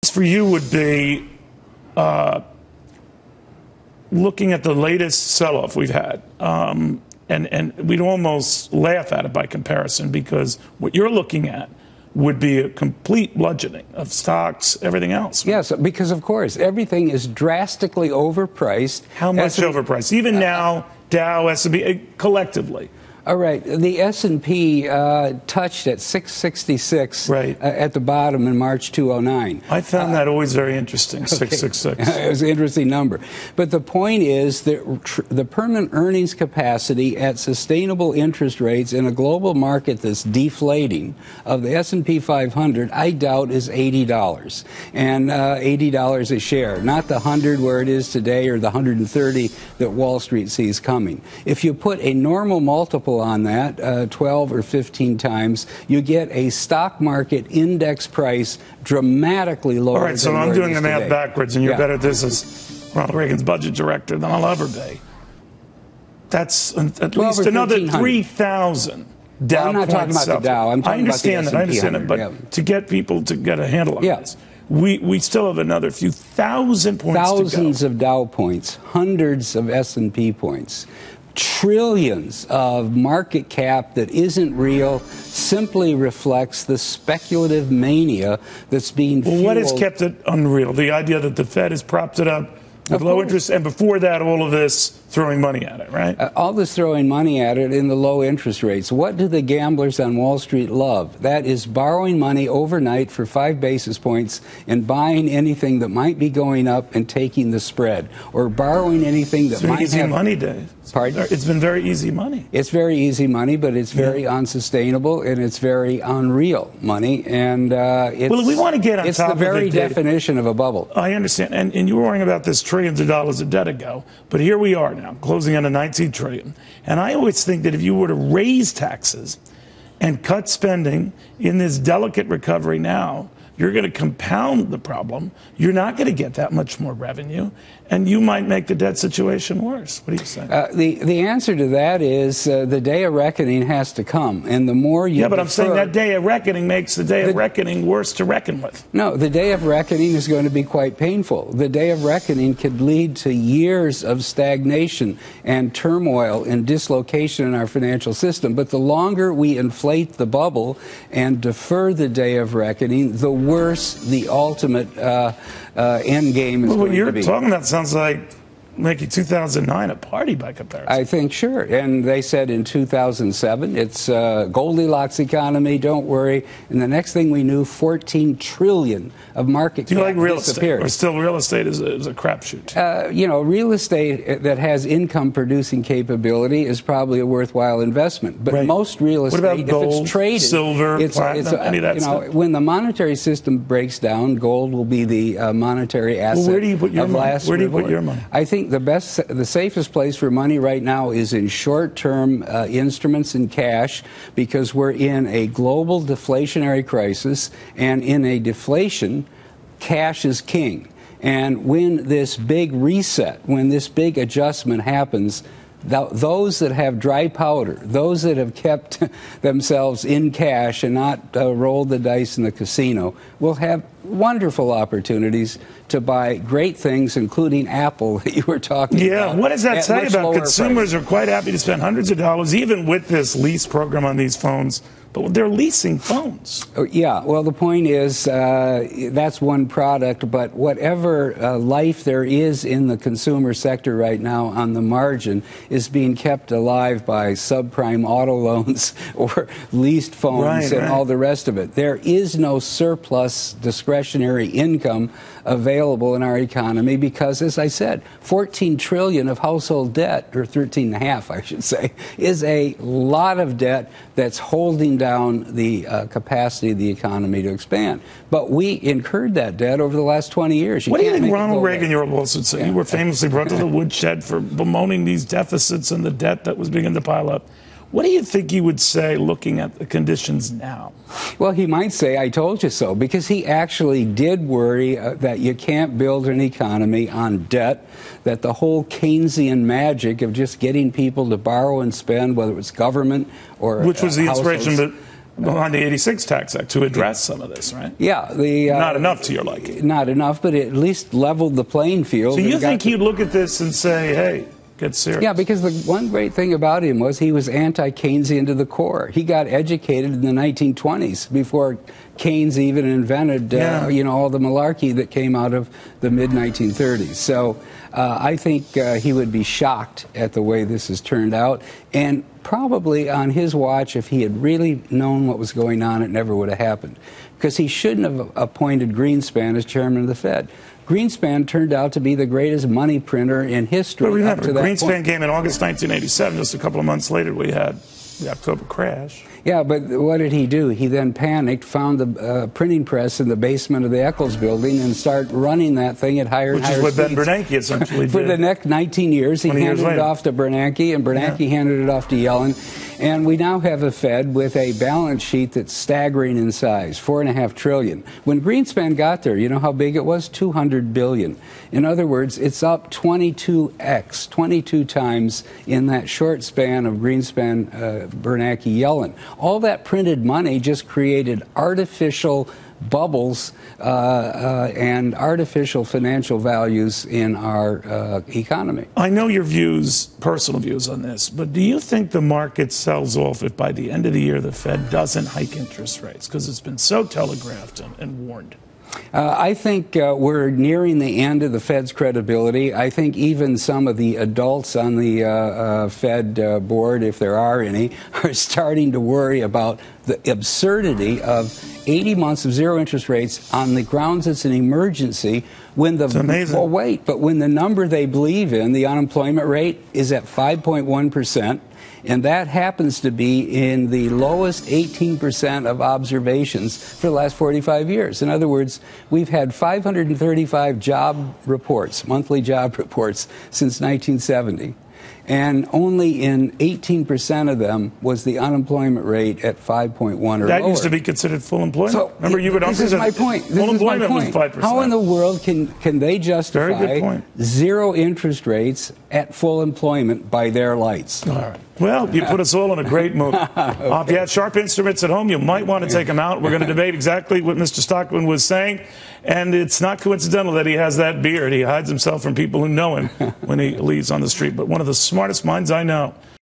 For you would be looking at the latest sell-off we've had, and we'd almost laugh at it by comparison, because what you're looking at would be a complete bludgeoning of stocks, everything else. Yes, because of course everything is drastically overpriced. How much overpriced? Even now, Dow, S&P, collectively. All right, the S&P touched at 666 at the bottom in March 2009. I found that always very interesting, 666. It was an interesting number. But the point is that the permanent earnings capacity at sustainable interest rates in a global market that's deflating of the S&P 500, I doubt, is $80. And $80 a share, not the 100 where it is today or the 130 that Wall Street sees coming. If you put a normal multiple on that, 12 or 15 times, you get a stock market index price dramatically lower. All right, so I'm doing the math backwards, and you're better at this as Ronald Reagan's budget director than I'll ever be. That's at least another 3,000 Dow I'm not talking about the Dow. I'm talking about the S&P 100. I understand that, but to get people to get a handle on this, we still have another few thousand points to go. Thousands of Dow points, hundreds of S&P points. Trillions of market cap that isn't real, simply reflects the speculative mania that's being fueled. Well, what has kept it unreal? The idea that the Fed has propped it up with low interest, and before that, all of this throwing money at it, right? All this throwing money at it in the low interest rates. What do the gamblers on Wall Street love? That is borrowing money overnight for 5 basis points and buying anything that might be going up and taking the spread, or borrowing anything that might have... It's easy money, Dave. Pardon? It's been very easy money. It's very easy money, but it's very unsustainable, and it's very unreal money. And well, we want to get on top of it. It's the very definition of a bubble. I understand. And you were worrying about this trillions of dollars of debt ago, but here we are now, closing on a 19 trillion. And I always think that if you were to raise taxes and cut spending in this delicate recovery now, you're going to compound the problem. You're not going to get that much more revenue, and you might make the debt situation worse. What do you say? The answer to that is the day of reckoning has to come, and the more you but I'm saying that day of reckoning makes the day of reckoning worse to reckon with. No, the day of reckoning is going to be quite painful. The day of reckoning could lead to years of stagnation and turmoil and dislocation in our financial system. But the longer we inflate the bubble and defer the day of reckoning, the worse the ultimate end game is going to be. What you're talking about sounds like making 2009 a party by comparison. I think, sure. And they said in 2007, it's Goldilocks economy, don't worry. And the next thing we knew, 14 trillion of market cap disappeared. Do you like real estate, or still real estate is a crapshoot? You know, real estate that has income-producing capability is probably a worthwhile investment. But most real estate, what about gold, if it's traded, silver, platinum, any of that stuff? When the monetary system breaks down, gold will be the monetary asset. Well, where do you put your money? Where do you put your money? I think the safest place for money right now is in short-term instruments and cash, because we're in a global deflationary crisis, and in a deflation, cash is king. And when this big reset, when this big adjustment happens, those that have dry powder, those that have kept themselves in cash and not rolled the dice in the casino, will have wonderful opportunities to buy great things, including Apple that you were talking about. Yeah, what does that say about consumers are quite happy to spend hundreds of dollars, even with this lease program on these phones, but they're leasing phones. Yeah, well, the point is that's one product, but whatever life there is in the consumer sector right now on the margin is being kept alive by subprime auto loans or leased phones and all the rest of it. There is no surplus discretionary income available in our economy because, as I said, 14 trillion of household debt, or 13.5, I should say, is a lot of debt that's holding down the capacity of the economy to expand. But we incurred that debt over the last 20 years. What do you think Ronald Reagan, your old boss, would say? You were famously brought to the woodshed for bemoaning these deficits and the debt that was beginning to pile up. What do you think he would say looking at the conditions now? Well, he might say, I told you so, because he actually did worry that you can't build an economy on debt, that the whole Keynesian magic of just getting people to borrow and spend, whether it's government or which was the inspiration on the 86 Tax Act to address some of this, right? Yeah. Not enough to your liking. Not enough, but it at least leveled the playing field. So you think he'd look at this and say, hey, get serious? Yeah, because the one great thing about him was he was anti-Keynesian to the core. He got educated in the 1920s before Keynes even invented, all the malarkey that came out of the mid-1930s. So I think he would be shocked at the way this has turned out. And probably on his watch, if he had really known what was going on, it never would have happened. Because he shouldn't have appointed Greenspan as chairman of the Fed. Greenspan turned out to be the greatest money printer in history. But remember, up to that Greenspan point. came in August 1987. Just a couple of months later, we had the October crash. Yeah, but what did he do? He then panicked, found the printing press in the basement of the Eccles building, and started running that thing at higher and higher speeds. Which is what Ben Bernanke essentially did. For the next 19 years, he handed it off to Bernanke, and Bernanke handed it off to Yellen. And we now have a Fed with a balance sheet that's staggering in size, $4.5 trillion. When Greenspan got there, you know how big it was? $200 billion. In other words, it's up 22x, 22 times in that short span of Greenspan, Bernanke, Yellen. All that printed money just created artificial bubbles and artificial financial values in our economy. I know your views, personal views on this, but do you think the market sells off if by the end of the year the Fed doesn't hike interest rates? Because it's been so telegraphed and warned. I think we're nearing the end of the Fed's credibility. I think even some of the adults on the Fed board, if there are any, are starting to worry about the absurdity of 80 months of zero interest rates on the grounds it's an emergency when the... It's amazing. Well, wait, but when the number they believe in, the unemployment rate, is at 5.1%, and that happens to be in the lowest 18% of observations for the last 45 years. In other words, we've had 535 job reports, monthly job reports, since 1970. And only in 18% of them was the unemployment rate at 5.1 or that lower. Used to be considered full employment. So, remember, you would this is my point. Full employment was 5%. How in the world can they justify Very good point. zero interest rates at full employment by their lights? All right. Well, you put us all in a great mood. If you have sharp instruments at home, you might want to take them out. We're going to debate exactly what Mr. Stockman was saying. And it's not coincidental that he has that beard. He hides himself from people who know him when he leaves on the street. But one of the smartest minds I know.